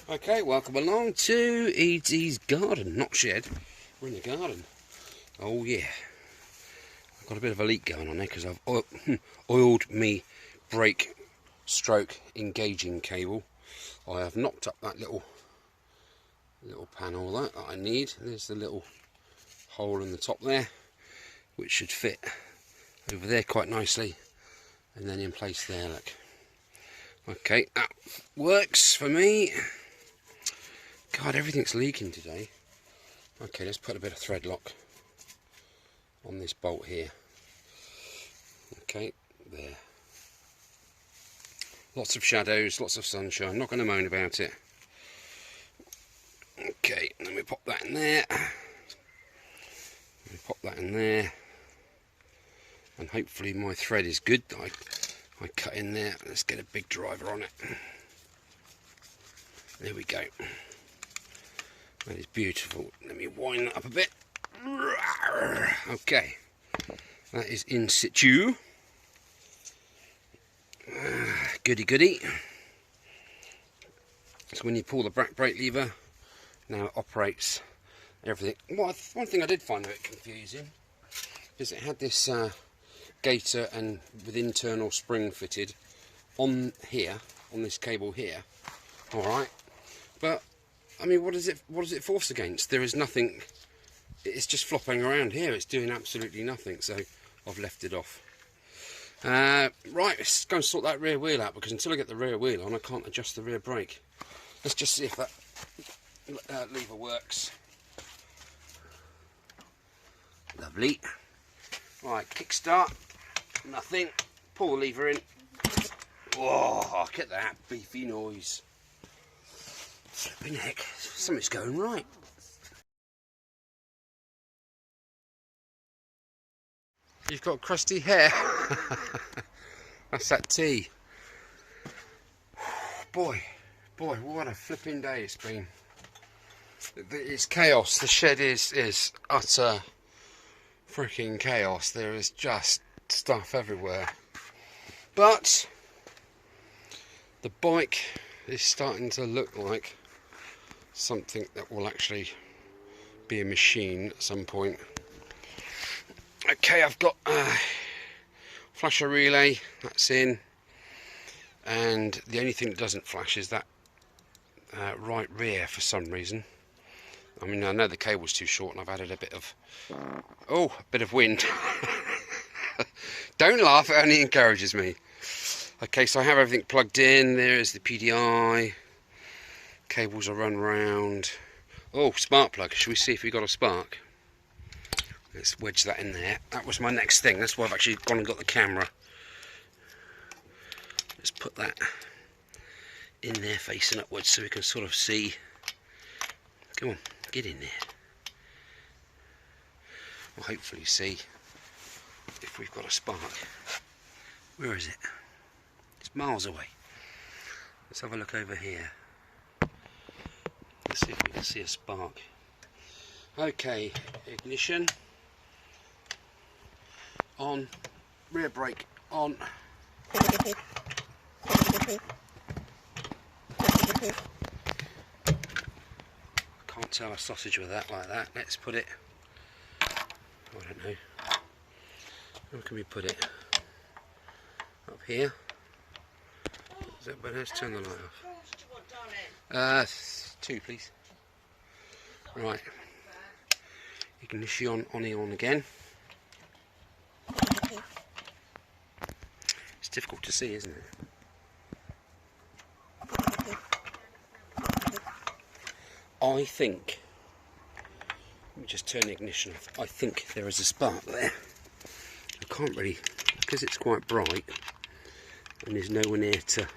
Okay, welcome along to Edie's garden, not shed. We're in the garden. Oh yeah, I've got a bit of a leak going on there because I've oiled me brake stroke engaging cable. I have knocked up that little panel that I need. There's the little hole in the top there, which should fit over there quite nicely, and then in place there. Look. Okay, that works for me. God, everything's leaking today. Okay, let's put a bit of thread lock on this bolt here. Okay, there. Lots of shadows, lots of sunshine. Not going to moan about it. Okay, let me pop that in there. Let me pop that in there. And hopefully my thread is good. I cut in there. Let's get a big driver on it. There we go. That is beautiful. Let me wind that up a bit. Okay, that is in situ. Goody goody. So when you pull the brake lever, now it operates everything. Well, one thing I did find a bit confusing is it had this gaiter and with internal spring fitted on here, on this cable here. All right, but I mean, what is it forced against? There is nothing. It's just flopping around here. It's doing absolutely nothing. So I've left it off. Right, let's go and sort that rear wheel out, because until I get the rear wheel on, I can't adjust the rear brake. Let's just see if that lever works. Lovely. Right, kickstart. Nothing. Pull the lever in. Oh, get that beefy noise. Flipping heck, something's going right. You've got crusty hair. That's that tea. Boy, what a flipping day it's been. It's chaos. The shed is utter freaking chaos. There is just stuff everywhere. But the bike is starting to look like something that will actually be a machine at some point. Okay, I've got flasher relay, that's in, and the only thing that doesn't flash is that right rear for some reason. I mean, I know the cable's too short and I've added a bit of wind. Don't laugh, it only encourages me. Okay, so I have everything plugged in. There is the PDI. Cables are run round. Oh, spark plug. Should we see if we got a spark? Let's wedge that in there. That was my next thing. That's why I've actually gone and got the camera. Let's put that in there facing upwards so we can sort of see. Come on, get in there. We'll hopefully see if we've got a spark. Where is it? It's miles away. Let's have a look over here. Let's see if we can see a spark. Okay, ignition on, rear brake on. Can't tell a sausage with that like that. Let's put it, I don't know, where can we put it? Up here. Is that better? Let's turn the light off. 2 please. Right. Ignition on again. It's difficult to see, isn't it? I think, let me just turn the ignition off. I think there is a spark there. I can't really, because it's quite bright and there's nowhere near to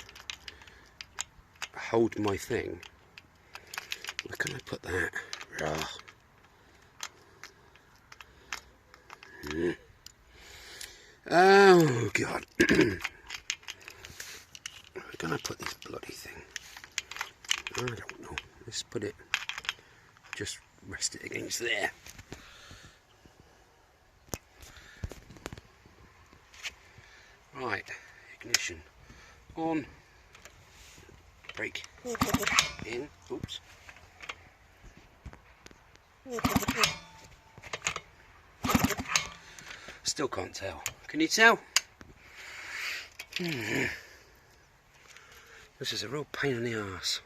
hold my thing. Where can I put that? Oh God. Where can I put this bloody thing? I don't know. Let's put it, just rest it against there. Right, ignition on. brake in. Oops. Still can't tell. Can you tell? This is a real pain in the arse.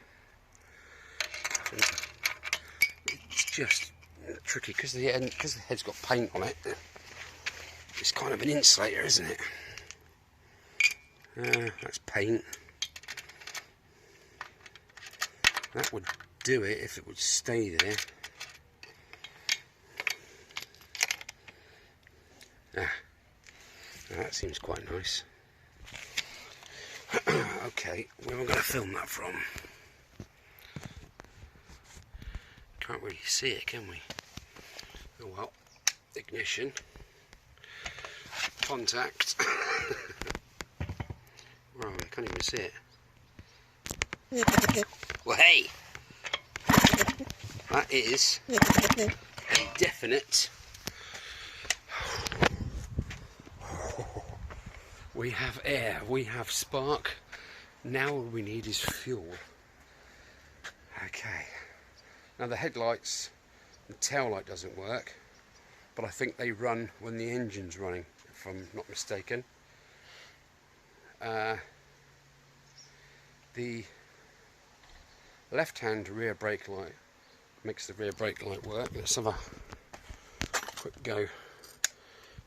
It's just tricky because the head's got paint on it. It's kind of an insulator, isn't it? That's paint. That would do it if it would stay there. That seems quite nice. Okay, where am I going to film that from? Can't really see it, can we? Oh well. Ignition. Contact. Where are we? I can't even see it. Well, hey! That is a definite. We have air, we have spark. Now all we need is fuel. Okay. Now the headlights, the tail light doesn't work, but I think they run when the engine's running, if I'm not mistaken. The left-hand rear brake light makes the rear brake light work. Let's have a quick go.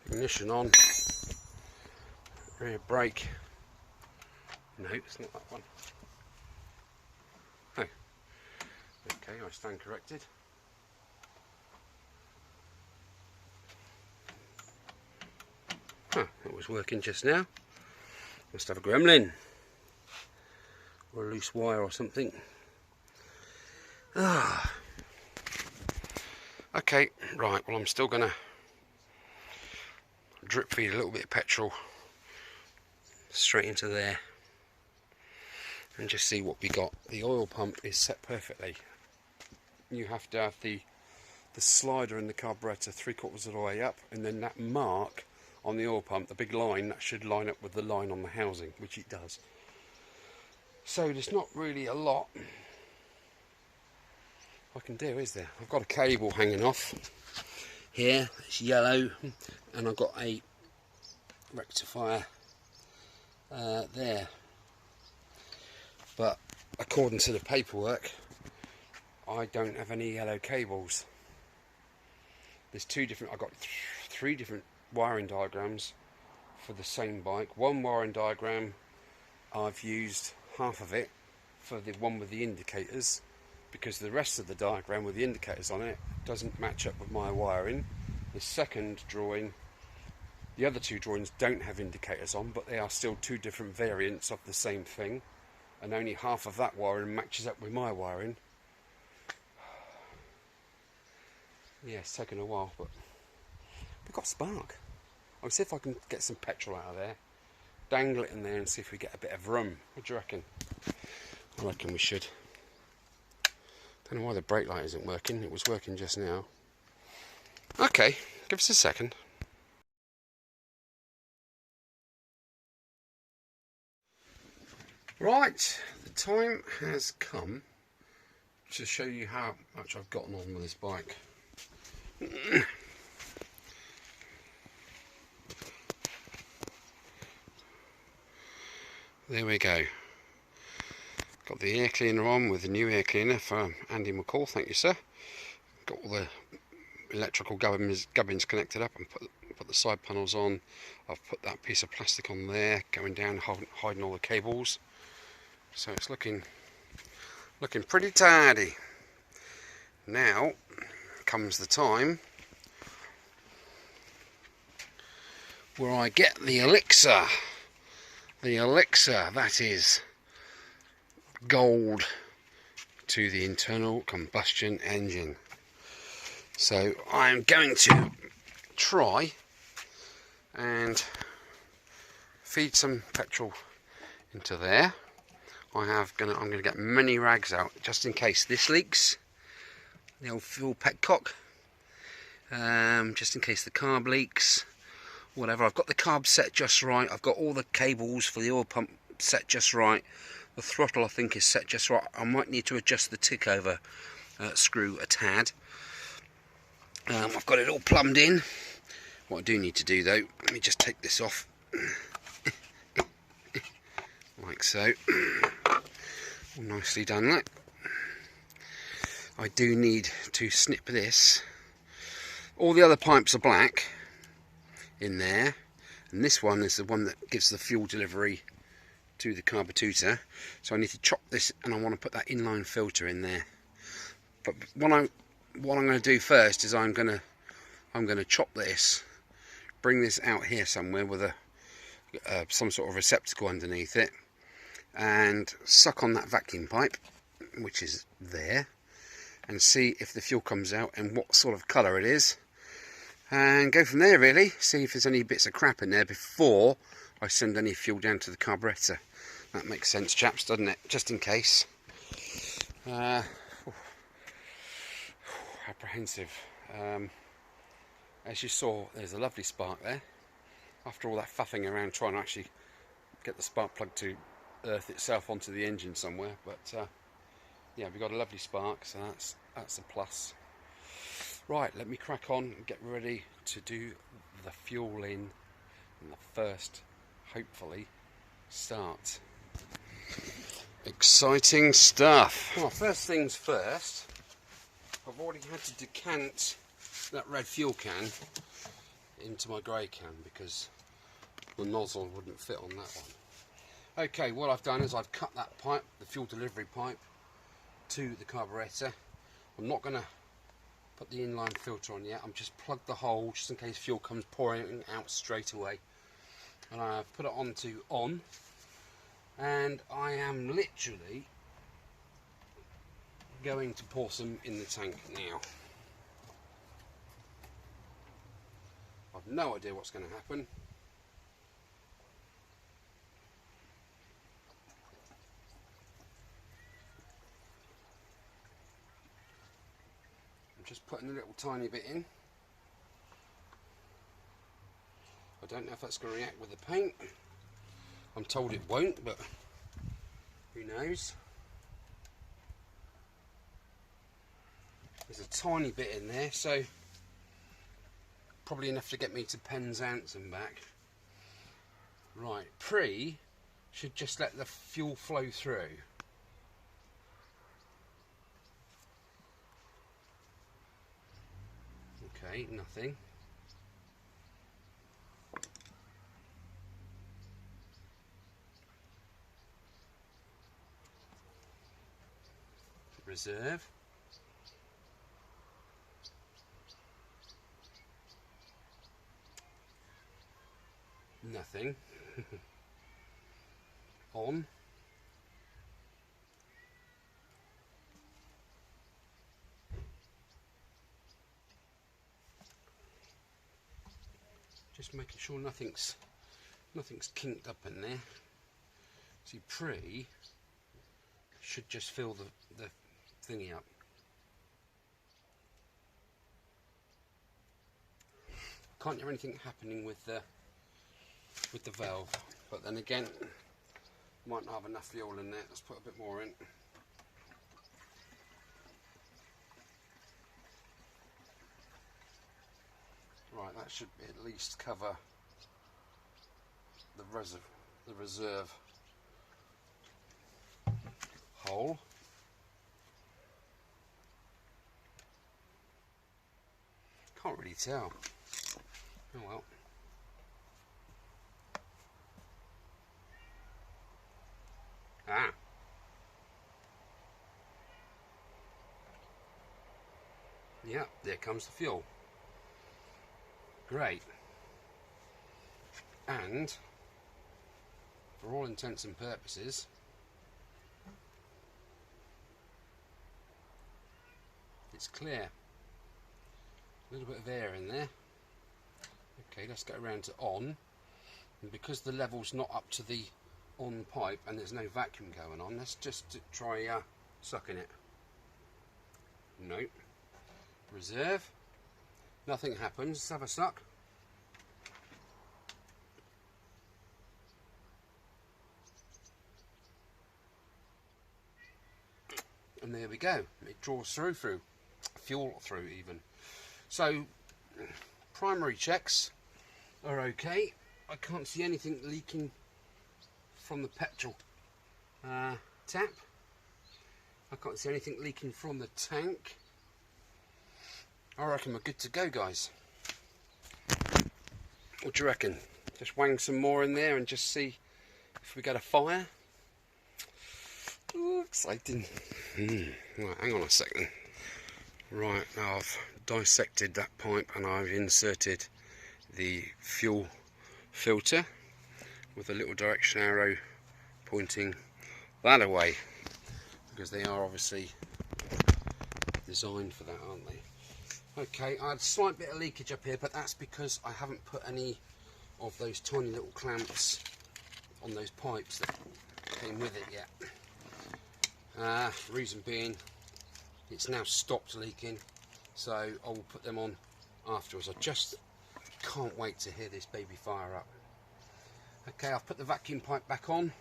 Ignition on. Rear brake. No, it's not that one. Oh. Okay, I stand corrected. Huh, it was working just now. Must have a gremlin. Or a loose wire or something. Ah. Okay, right, well I'm still going to drip feed a little bit of petrol straight into there and just see what we got. The oil pump is set perfectly. You have to have the slider in the carburetor 3/4 of the way up, and then that mark on the oil pump, the big line, that should line up with the line on the housing, which it does. So there's not really a lot I can do, is there? I've got a cable hanging off here, it's yellow, and I've got a rectifier there, but according to the paperwork I don't have any yellow cables. There's I've got three different wiring diagrams for the same bike. One wiring diagram, I've used half of it for the one with the indicators, because the rest of the diagram with the indicators on it doesn't match up with my wiring. The second drawing, the other two drawings don't have indicators on, but they are still two different variants of the same thing, and only half of that wiring matches up with my wiring. Yeah, it's taken a while, but we've got spark. I'll see if I can get some petrol out of there, dangle it in there and see if we get a bit of rum. What do you reckon? I reckon we should. Don't know why the brake light isn't working. It was working just now. Okay, give us a second. Right, the time has come to show you how much I've gotten on with this bike. There we go. Got the air cleaner on with the new air cleaner for Andy McCall, thank you sir. Got all the electrical gubbins connected up and put the side panels on. I've put that piece of plastic on there, going down, hiding all the cables. So it's looking pretty tidy. Now comes the time where I get the elixir. The elixir, that is gold to the internal combustion engine. So I'm going to try and feed some petrol into there. I'm going to get many rags out just in case this leaks, the old fuel petcock, just in case the carb leaks, whatever. I've got the carb set just right, I've got all the cables for the oil pump set just right. The throttle I think is set just right. I might need to adjust the tick over screw a tad. I've got it all plumbed in. What I do need to do though, let me just take this off. Like so. All nicely done that. I do need to snip this. All the other pipes are black in there, and this one is the one that gives the fuel delivery to the carburetor. So I need to chop this, and I want to put that inline filter in there. But what I'm going to do first is I'm going to chop this, bring this out here somewhere with a some sort of receptacle underneath it, and suck on that vacuum pipe, which is there, and see if the fuel comes out and what sort of colour it is, and go from there really. See if there's any bits of crap in there before I send any fuel down to the carburetor. That makes sense, chaps, doesn't it? Just in case. Apprehensive. As you saw, there's a lovely spark there. After all that faffing around trying to actually get the spark plug to earth itself onto the engine somewhere, but yeah, we've got a lovely spark, so that's a plus. Right, let me crack on and get ready to do the fuel in the first, hopefully, start. Exciting stuff. Well, first things first, I've already had to decant that red fuel can into my grey can because the nozzle wouldn't fit on that one. Okay, what I've done is I've cut that pipe, the fuel delivery pipe, to the carburetor. I'm not going to put the inline filter on yet. I'm just plugged the hole just in case fuel comes pouring out straight away. And I've put it onto on, and I am literally going to pour some in the tank now. I've no idea what's going to happen. Just putting a little tiny bit in. I don't know if that's going to react with the paint. I'm told it won't, but who knows. There's a tiny bit in there, so probably enough to get me to Penzance and back. Right, pre should just let the fuel flow through. Okay, nothing. Reserve. Nothing. On. Just making sure nothing's kinked up in there. See, pre should just fill the thingy up. Can't hear anything happening with the valve, but then again, might not have enough fuel in there. Let's put a bit more in. Right, that should at least cover the reserve hole. Can't really tell. Oh well. Ah. Yeah, there comes the fuel. Great. And for all intents and purposes, it's clear. A little bit of air in there. Okay, let's get around to on. And because the level's not up to the on pipe and there's no vacuum going on, let's just try sucking it. Nope. Reserve. Nothing happens. Let's have a suck. there we go, it draws through fuel through even. So primary checks are okay. I can't see anything leaking from the petrol tap. I can't see anything leaking from the tank. I reckon we're good to go, guys. What do you reckon? Just wang some more in there and just see if we get a fire. Ooh, exciting. Right, hang on a second. Right, now I've dissected that pipe and I've inserted the fuel filter with a little direction arrow pointing that away, because they are obviously designed for that, aren't they? Okay, I had a slight bit of leakage up here, but that's because I haven't put any of those tiny little clamps on those pipes that came with it yet. Reason being, it's now stopped leaking, so I will put them on afterwards. I just can't wait to hear this baby fire up. Okay, I've put the vacuum pipe back on,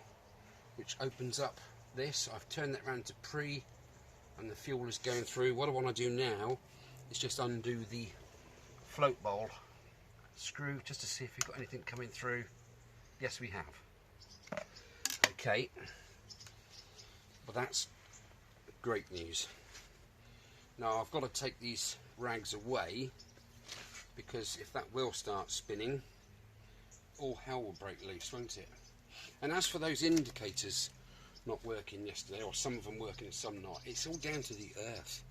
which opens up this. I've turned that round to pre, and the fuel is going through. What I want to do now is just undo the float bowl screw, just to see if we've got anything coming through. Yes, we have. Okay, well, that's great news. Now I've got to take these rags away, because if that wheel starts spinning, all hell will break loose, won't it? And as for those indicators not working yesterday, or some of them working and some not, it's all down to the earth.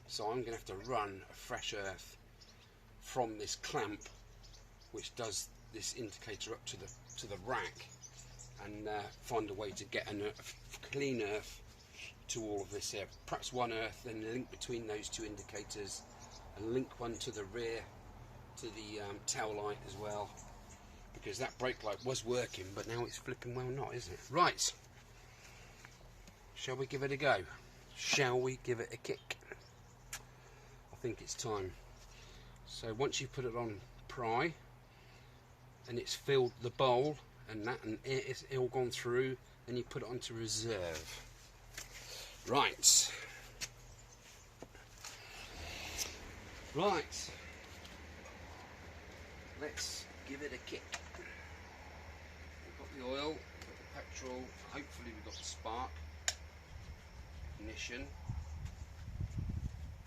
So I'm going to have to run a fresh earth from this clamp, which does this indicator up to the rack, and find a way to get a clean earth to all of this here. Perhaps one earth, then link between those two indicators, and link one to the rear, to the tail light as well, because that brake light was working, but now it's flipping well not, isn't it? Right, shall we give it a go? Shall we give it a kick? I think it's time. So once you put it on pry and it's filled the bowl and it's all gone through, then you put it onto reserve. Right, let's give it a kick. We've got the oil, we've got the petrol, hopefully we've got the spark, ignition.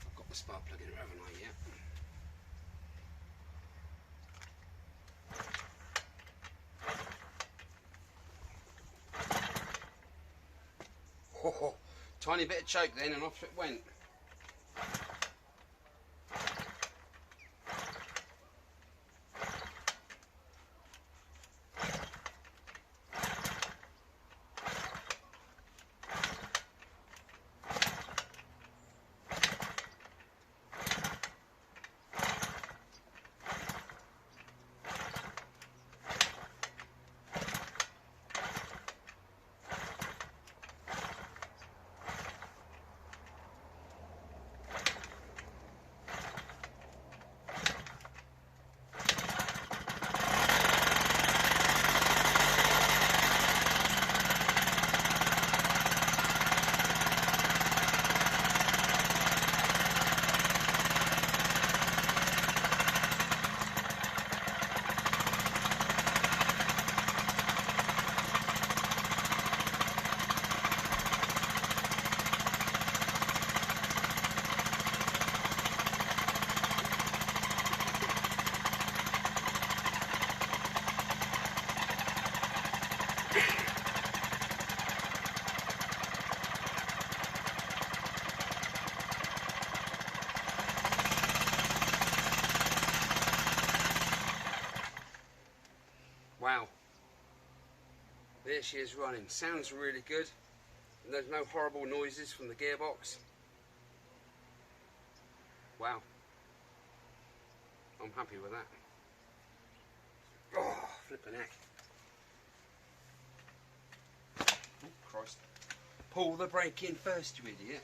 I've got the spark plug in, haven't I, yet? Oh, tiny bit of choke then, and off it went. Wow, there she is running. Sounds really good, and there's no horrible noises from the gearbox. Wow, I'm happy with that. Oh, flipping heck. Oh, Christ. Pull the brake in first, you idiot.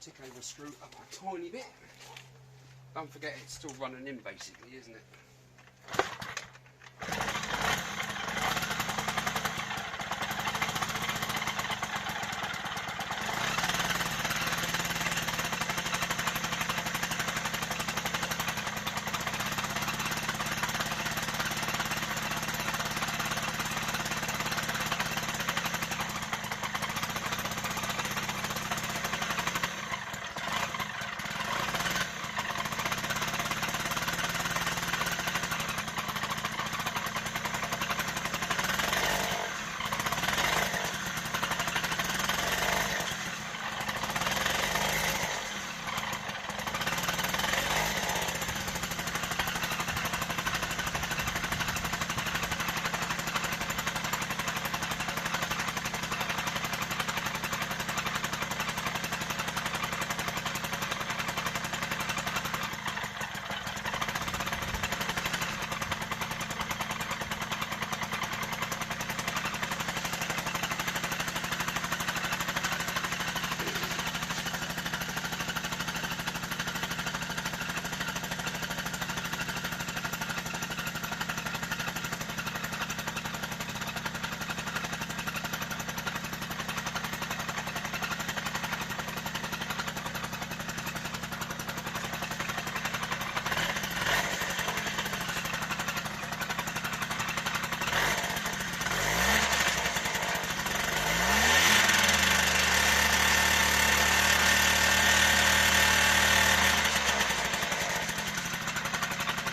tick over screw up a tiny bit. Don't forget it's still running in basically, isn't it?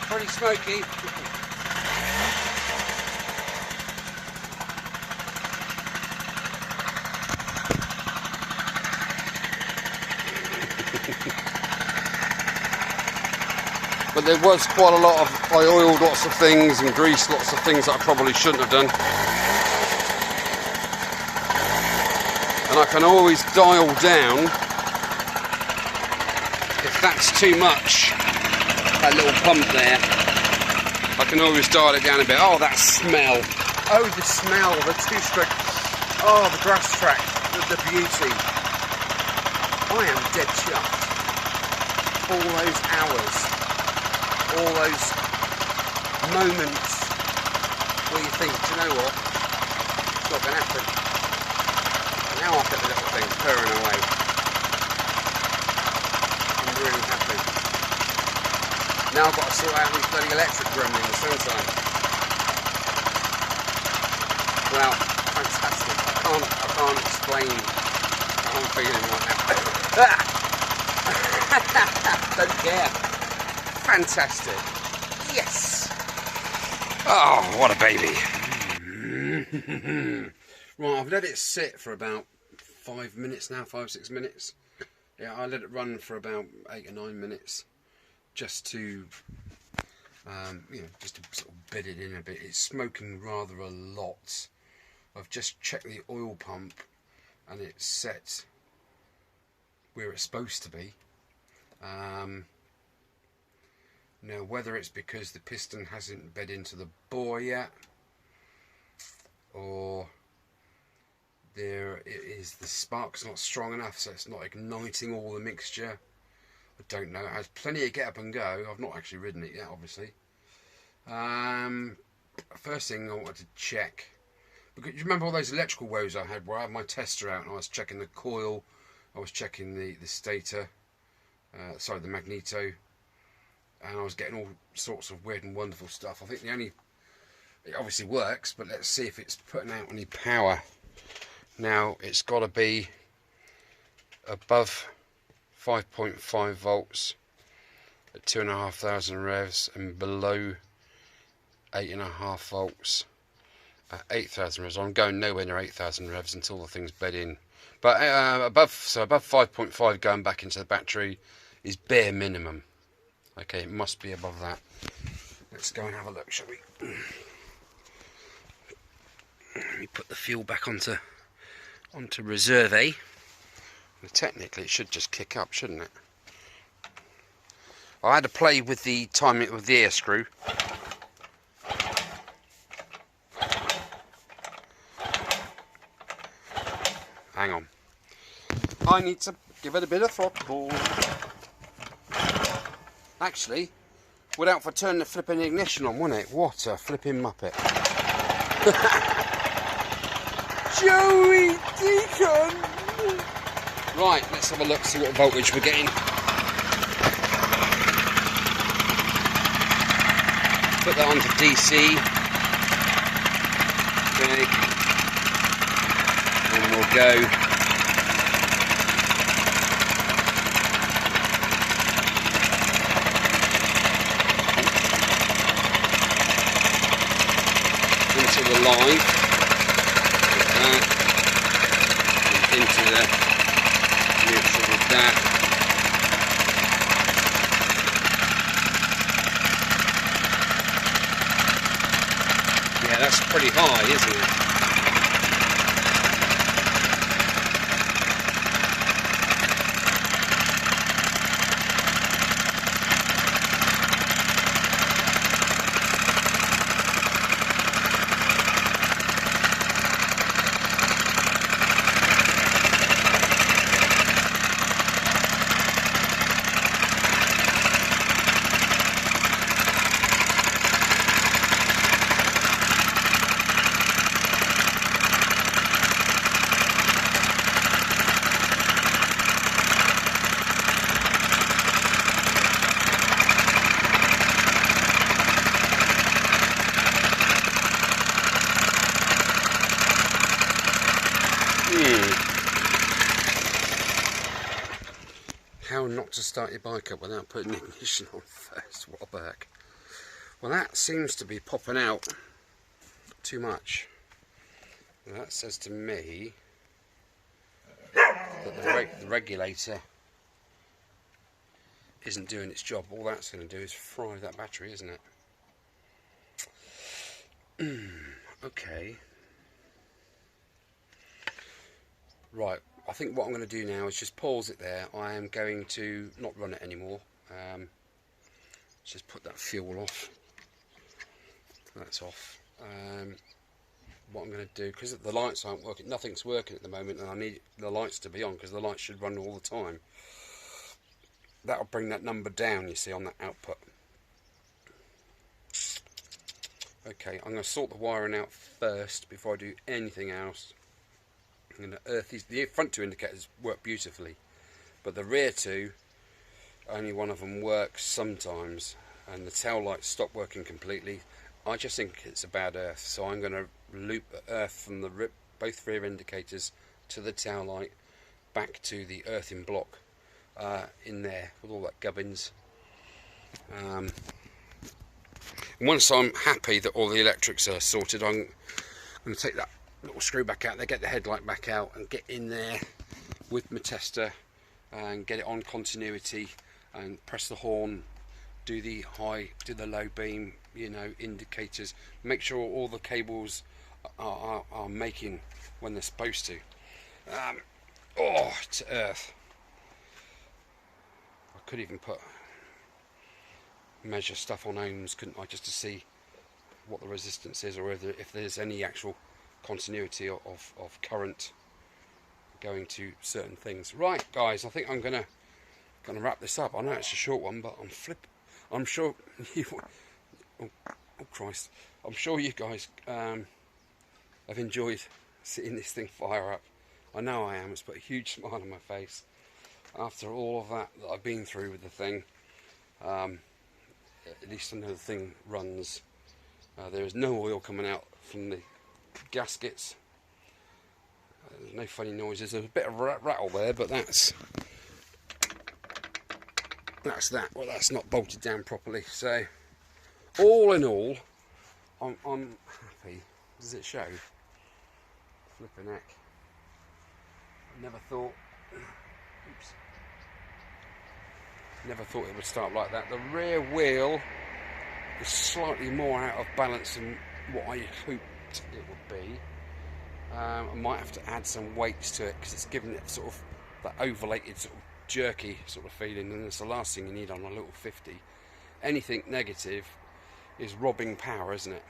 Pretty smoky. But there was quite a lot of, I oiled lots of things and greased lots of things that I probably shouldn't have done. And I can always dial down if that's too much. That little pump there, I can always dial it down a bit. Oh, that smell. Oh, the smell, the two-stroke. Oh, the grass track, the beauty. I am dead chuffed. All those hours, all those moments where you think, do you know what, it's not going to happen. Now I've got the little thing purring away. I'm really happy. Now I've got to sort out these bloody electric gremlins, don't I? Well, fantastic. I can't explain how I'm feeling right now. Don't care. Fantastic. Yes. Oh, what a baby. Right, I've let it sit for about 5 minutes now, 5-6 minutes. Yeah, I let it run for about 8 or 9 minutes. Just to, you know, just to sort of bed it in a bit. It's smoking rather a lot. I've just checked the oil pump and it's set where it's supposed to be. Now, whether it's because the piston hasn't bed into the bore yet, or there it is, the spark's not strong enough, so it's not igniting all the mixture. I don't know. It has plenty of get up and go. I've not actually ridden it yet, obviously. First thing I wanted to check, because you remember all those electrical woes I had where I had my tester out and I was checking the coil, I was checking the stator, sorry, the magneto, and I was getting all sorts of weird and wonderful stuff. I think it obviously works, but let's see if it's putting out any power. Now, it's got to be above 5.5 volts at 2,500 revs and below 8.5 volts at 8,000 revs. I'm going nowhere near 8,000 revs until the thing's bed in. But above 5.5 going back into the battery is bare minimum. Okay, it must be above that. Let's go and have a look, shall we? Let me put the fuel back onto reserve A. Well, technically it should just kick up, shouldn't it? I had to play with the timing with the air screw. Hang on. I need to give it a bit of throttle. Actually, without for turning the flipping ignition on, wasn't it? What a flipping muppet. Joey Deacon! Right, let's have a look, see what voltage we're getting. Put that onto DC. Okay. And we'll go. Into the line. Like that. And into the neutral with that. Yeah, that's pretty high, isn't it? How not to start your bike up without putting the ignition on first. What a berk. Well, that seems to be popping out too much. Well, that says to me that the regulator isn't doing its job. All that's going to do is fry that battery, isn't it? Okay. Right, I think what I'm going to do now is just pause it there. I am going to not run it anymore. Just put that fuel off. That's off. What I'm going to do, because the lights aren't working, nothing's working at the moment, and I need the lights to be on because the lights should run all the time. That'll bring that number down, you see, on that output. Okay, I'm going to sort the wiring out first before I do anything else. I'm going to earth these. The front two indicators work beautifully, but the rear two, only one of them works sometimes, and the tail lights stop working completely. I just think it's a bad earth, so I'm going to loop earth from the both rear indicators to the tail light back to the earthing block in there with all that gubbins. Once I'm happy that all the electrics are sorted, I'm going to take that little screw back out there, get the headlight back out, and get in there with my tester and get it on continuity and press the horn, do the high, do the low beam, you know, indicators, make sure all the cables are making when they're supposed to. Oh, to earth. I could even measure stuff on ohms, couldn't I, just to see what the resistance is, or if there's any actual continuity of current going to certain things. Right, guys, I think I'm gonna wrap this up. I know it's a short one, but I'm sure you oh Christ, I'm sure you guys have enjoyed seeing this thing fire up. I know I am. It's put a huge smile on my face after all of that I've been through with the thing. At least I know the thing runs. There is no oil coming out from the gaskets. There's no funny noises. There's a bit of rattle there, but that's that. Well, that's not bolted down properly. So, all in all, I'm happy. Does it show? Flipping heck. I never thought. Oops. Never thought it would start like that. The rear wheel is slightly more out of balance than what I hoped it would be. I might have to add some weights to it because it's giving it sort of that ovalated, sort of jerky sort of feeling, and it's the last thing you need on a little 50. Anything negative is robbing power, isn't it?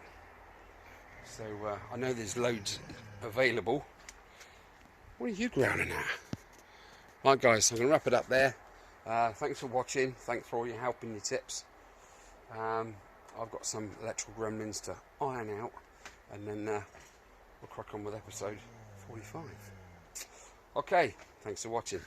So I know there's loads available. What are you growling at? Right guys, I'm going to wrap it up there. Thanks for watching, thanks for all your help and your tips. I've got some electrical gremlins to iron out, and then we'll crack on with episode 45. Okay, thanks for watching.